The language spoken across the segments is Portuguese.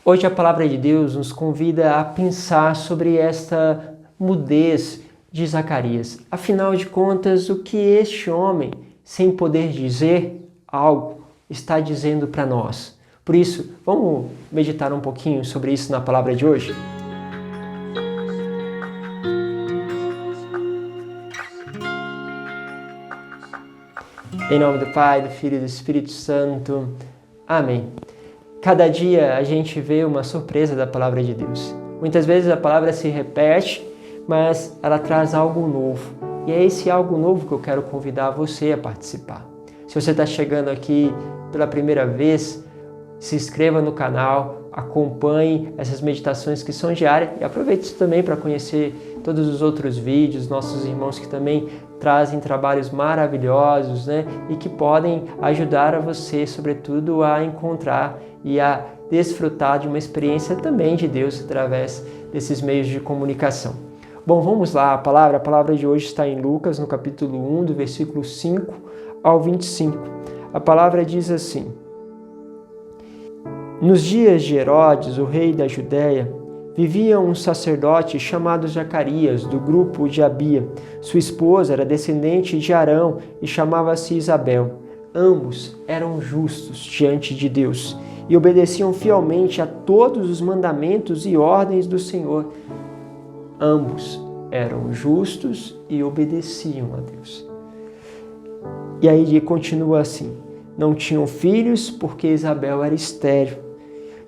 Hoje a palavra de Deus nos convida a pensar sobre esta mudez de Zacarias. Afinal de contas, o que este homem, sem poder dizer algo, está dizendo para nós? Por isso, vamos meditar um pouquinho sobre isso na palavra de hoje? Em nome do Pai, do Filho e do Espírito Santo. Amém. Cada dia a gente vê uma surpresa da palavra de Deus. Muitas vezes a palavra se repete, mas ela traz algo novo. E é esse algo novo que eu quero convidar você a participar. Se você está chegando aqui pela primeira vez, se inscreva no canal, acompanhe essas meditações que são diárias e aproveite também para conhecer todos os outros vídeos, nossos irmãos que também trazem trabalhos maravilhosos, né? E que podem ajudar a você, sobretudo, a encontrar e a desfrutar de uma experiência também de Deus através desses meios de comunicação. Bom, vamos lá, a palavra de hoje está em Lucas, no capítulo 1, do versículo 5 ao 25. A palavra diz assim: Nos dias de Herodes, o rei da Judéia, vivia um sacerdote chamado Zacarias, do grupo de Abia. Sua esposa era descendente de Arão e chamava-se Isabel. Ambos eram justos diante de Deus e obedeciam fielmente a todos os mandamentos e ordens do Senhor. Ambos eram justos e obedeciam a Deus. E aí ele continua assim: não tinham filhos porque Isabel era estéril.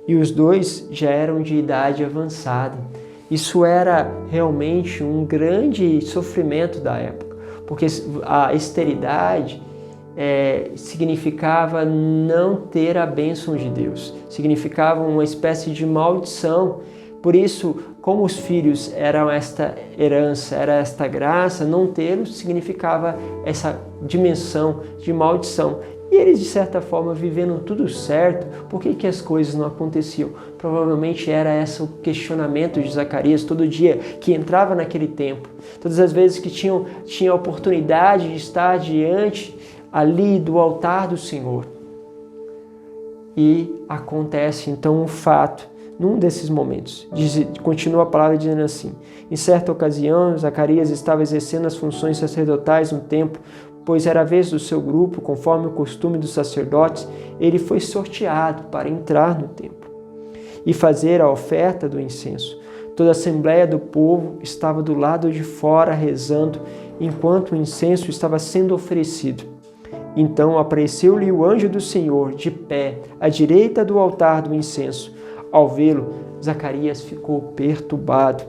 E os dois já eram de idade avançada. Isso era realmente um grande sofrimento da época, porque a esterilidade significava não ter a bênção de Deus, significava uma espécie de maldição. Por isso, como os filhos eram esta herança, era esta graça, não tê-los significava essa dimensão de maldição. E eles, de certa forma, vivendo tudo certo, por que as coisas não aconteciam? Provavelmente era esse o questionamento de Zacarias todo dia que entrava naquele templo. Todas as vezes que tinha a oportunidade de estar diante ali do altar do Senhor. E acontece então um fato num desses momentos. Continua a palavra dizendo assim: em certa ocasião, Zacarias estava exercendo as funções sacerdotais no templo, pois era a vez do seu grupo, conforme o costume dos sacerdotes. Ele foi sorteado para entrar no templo e fazer a oferta do incenso. Toda a assembleia do povo estava do lado de fora rezando, enquanto o incenso estava sendo oferecido. Então apareceu-lhe o anjo do Senhor, de pé, à direita do altar do incenso. Ao vê-lo, Zacarias ficou perturbado,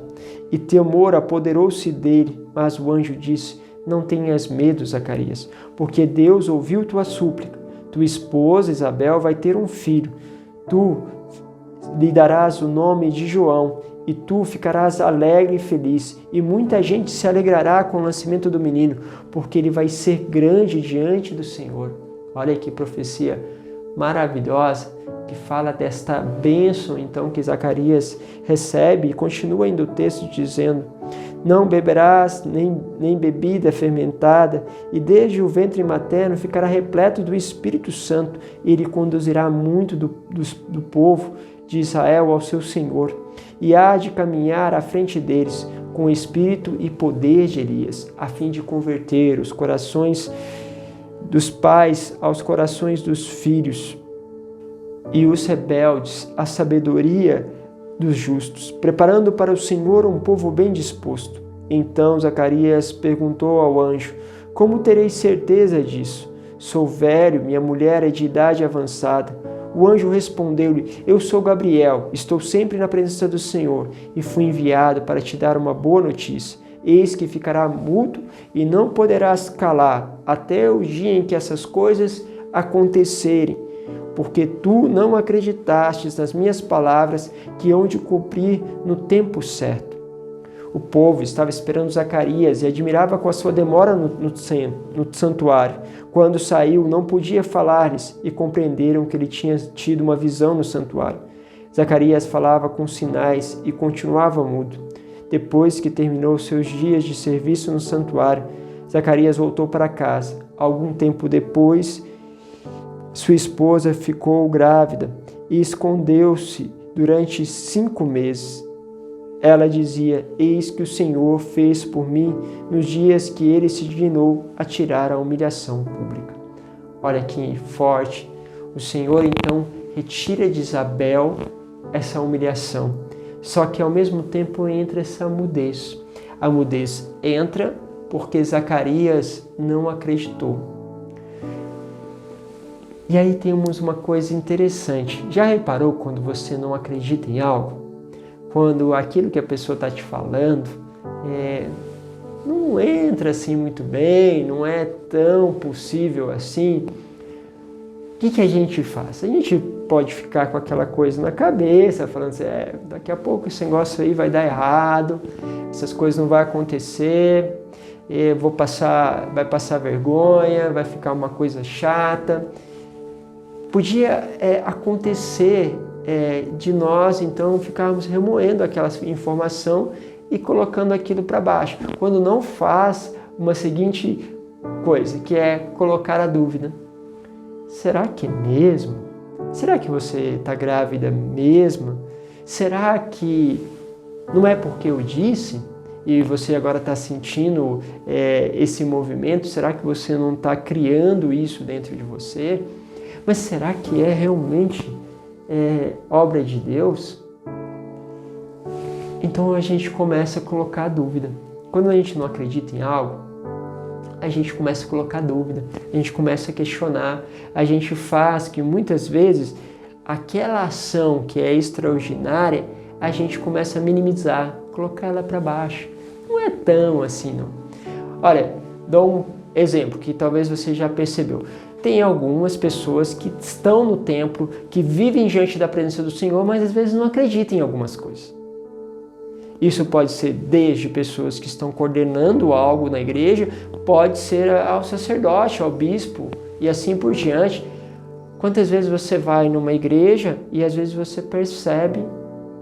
e temor apoderou-se dele, mas o anjo disse: não tenhas medo, Zacarias, porque Deus ouviu tua súplica. Tua esposa Isabel vai ter um filho. Tu lhe darás o nome de João, e tu ficarás alegre e feliz, e muita gente se alegrará com o nascimento do menino, porque ele vai ser grande diante do Senhor. Olha que profecia maravilhosa, que fala desta bênção então que Zacarias recebe, e continua ainda o texto dizendo: não beberás nem bebida fermentada, e desde o ventre materno ficará repleto do Espírito Santo. Ele conduzirá muito do povo de Israel ao seu Senhor, e há de caminhar à frente deles com o espírito e poder de Elias, a fim de converter os corações dos pais aos corações dos filhos, e os rebeldes à sabedoria dos justos, preparando para o Senhor um povo bem disposto. Então Zacarias perguntou ao anjo: como terei certeza disso? Sou velho, minha mulher é de idade avançada. O anjo respondeu-lhe: eu sou Gabriel, estou sempre na presença do Senhor, e fui enviado para te dar uma boa notícia. Eis que ficará mudo e não poderás calar, até o dia em que essas coisas acontecerem, porque tu não acreditastes nas minhas palavras, que hão de cumprir no tempo certo. O povo estava esperando Zacarias e admirava com a sua demora no santuário. Quando saiu, não podia falar-lhes, e compreenderam que ele tinha tido uma visão no santuário. Zacarias falava com sinais e continuava mudo. Depois que terminou seus dias de serviço no santuário, Zacarias voltou para casa. Algum tempo depois, sua esposa ficou grávida e escondeu-se durante 5 meses. Ela dizia: eis que o Senhor fez por mim nos dias que ele se dignou a tirar a humilhação pública. Olha que forte. O Senhor então retira de Isabel essa humilhação. Só que ao mesmo tempo entra essa mudez. A mudez entra porque Zacarias não acreditou. E aí temos uma coisa interessante. Já reparou quando você não acredita em algo? Quando aquilo que a pessoa está te falando não entra assim muito bem, não é tão possível assim, o que a gente faz? A gente pode ficar com aquela coisa na cabeça, falando assim, daqui a pouco esse negócio aí vai dar errado, essas coisas não vão acontecer, vai passar vergonha, vai ficar uma coisa chata. Podia acontecer de nós, então, ficarmos remoendo aquela informação e colocando aquilo para baixo. Quando não faz uma seguinte coisa, que é colocar a dúvida. Será que é mesmo? Será que você está grávida mesmo? Será que não é porque eu disse e você agora está sentindo esse movimento? Será que você não está criando isso dentro de você? Mas será que é realmente obra de Deus? Então a gente começa a colocar a dúvida. Quando a gente não acredita em algo, a gente começa a colocar dúvida, a gente começa a questionar, a gente faz que muitas vezes aquela ação que é extraordinária, a gente começa a minimizar, colocar ela para baixo. Não é tão assim, não. Olha, dou um exemplo que talvez você já percebeu. Tem algumas pessoas que estão no templo, que vivem diante da presença do Senhor, mas às vezes não acreditam em algumas coisas. Isso pode ser desde pessoas que estão coordenando algo na igreja, pode ser ao sacerdote, ao bispo e assim por diante. Quantas vezes você vai numa igreja e às vezes você percebe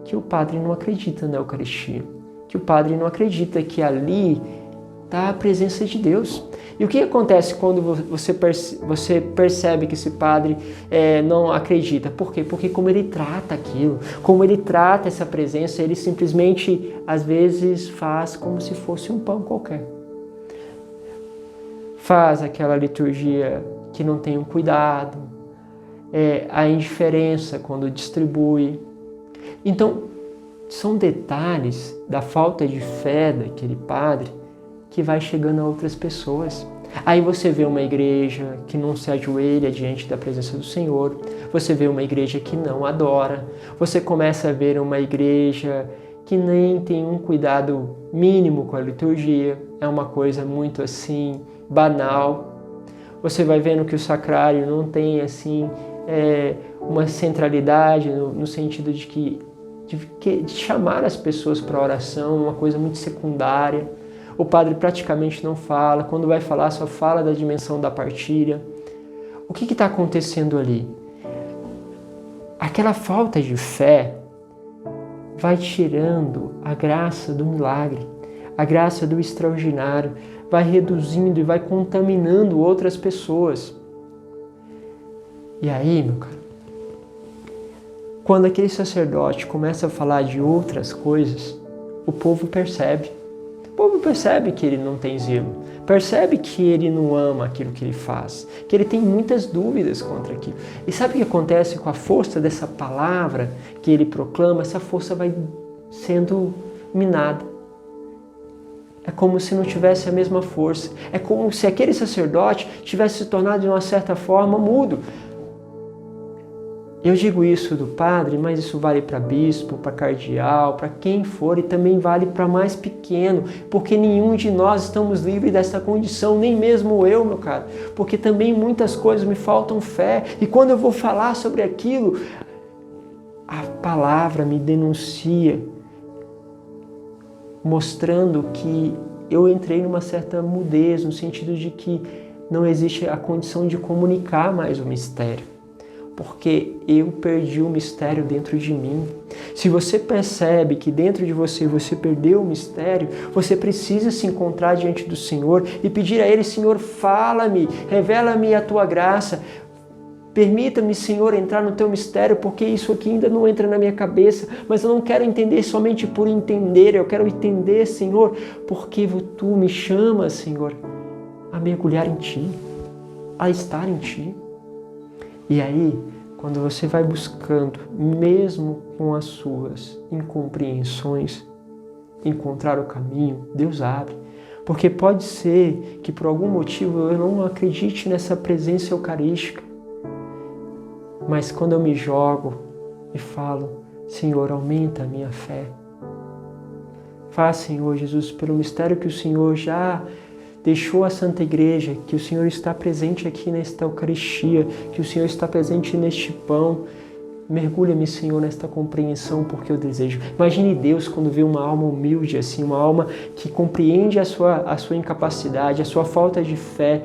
que o padre não acredita na Eucaristia, que o padre não acredita que ali está a presença de Deus. E o que acontece quando você percebe que esse padre não acredita? Por quê? Porque como ele trata aquilo, como ele trata essa presença, ele simplesmente, às vezes, faz como se fosse um pão qualquer. Faz aquela liturgia que não tem um cuidado, a indiferença quando distribui. Então, são detalhes da falta de fé daquele padre que vai chegando a outras pessoas. Aí você vê uma igreja que não se ajoelha diante da presença do Senhor, você vê uma igreja que não adora, você começa a ver uma igreja que nem tem um cuidado mínimo com a liturgia, é uma coisa muito assim, banal. Você vai vendo que o sacrário não tem assim uma centralidade no sentido de chamar as pessoas para a oração, uma coisa muito secundária. O padre praticamente não fala, quando vai falar só fala da dimensão da partilha. O que está acontecendo ali? Aquela falta de fé vai tirando a graça do milagre, a graça do extraordinário, vai reduzindo e vai contaminando outras pessoas. E aí, meu caro, quando aquele sacerdote começa a falar de outras coisas, o povo percebe. O povo percebe que ele não tem zelo, percebe que ele não ama aquilo que ele faz, que ele tem muitas dúvidas contra aquilo. E sabe o que acontece com a força dessa palavra que ele proclama? Essa força vai sendo minada. É como se não tivesse a mesma força. É como se aquele sacerdote tivesse se tornado de uma certa forma mudo. Eu digo isso do padre, mas isso vale para bispo, para cardeal, para quem for, e também vale para mais pequeno, porque nenhum de nós estamos livres dessa condição, nem mesmo eu, meu caro, porque também muitas coisas me faltam fé, e quando eu vou falar sobre aquilo, a palavra me denuncia, mostrando que eu entrei numa certa mudez, no sentido de que não existe a condição de comunicar mais o mistério. Porque eu perdi o mistério dentro de mim. Se você percebe que dentro de você perdeu o mistério, você precisa se encontrar diante do Senhor e pedir a Ele: Senhor, fala-me, revela-me a Tua graça, Permita-me, Senhor, entrar no teu mistério, porque isso aqui ainda não entra na minha cabeça, mas eu não quero entender somente por entender, eu quero entender, Senhor, porque tu me chamas, Senhor, a mergulhar em Ti, a estar em Ti. E aí, quando você vai buscando, mesmo com as suas incompreensões, encontrar o caminho, Deus abre. Porque pode ser que por algum motivo eu não acredite nessa presença eucarística. Mas quando eu me jogo e falo, Senhor, aumenta a minha fé. Faz, Senhor Jesus, pelo mistério que o Senhor já deixou a Santa Igreja, que o Senhor está presente aqui nesta Eucaristia, que o Senhor está presente neste pão. Mergulha-me, Senhor, nesta compreensão, porque eu desejo. Imagine Deus quando vê uma alma humilde, assim, uma alma que compreende a sua incapacidade, a sua falta de fé,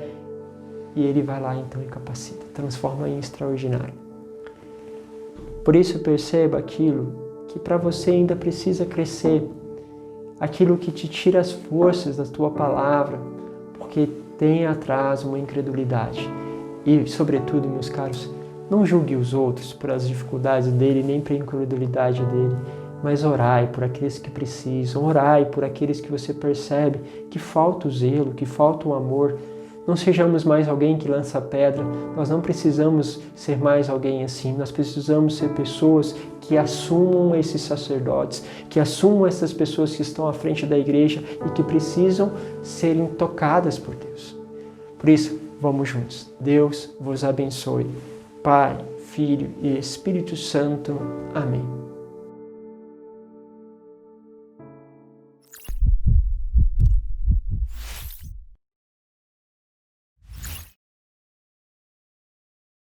e Ele vai lá então e capacita, transforma em extraordinário. Por isso perceba aquilo que para você ainda precisa crescer, aquilo que te tira as forças da tua palavra, porque tem atrás uma incredulidade. E, sobretudo, meus caros, não julgue os outros por as dificuldades dele, nem pela incredulidade dele, mas orai por aqueles que precisam, orai por aqueles que você percebe que falta o zelo, que falta o amor. Não sejamos mais alguém que lança pedra, nós não precisamos ser mais alguém assim, nós precisamos ser pessoas que assumam esses sacerdotes, que assumam essas pessoas que estão à frente da igreja e que precisam serem tocadas por Deus. Por isso, vamos juntos. Deus vos abençoe. Pai, Filho e Espírito Santo. Amém.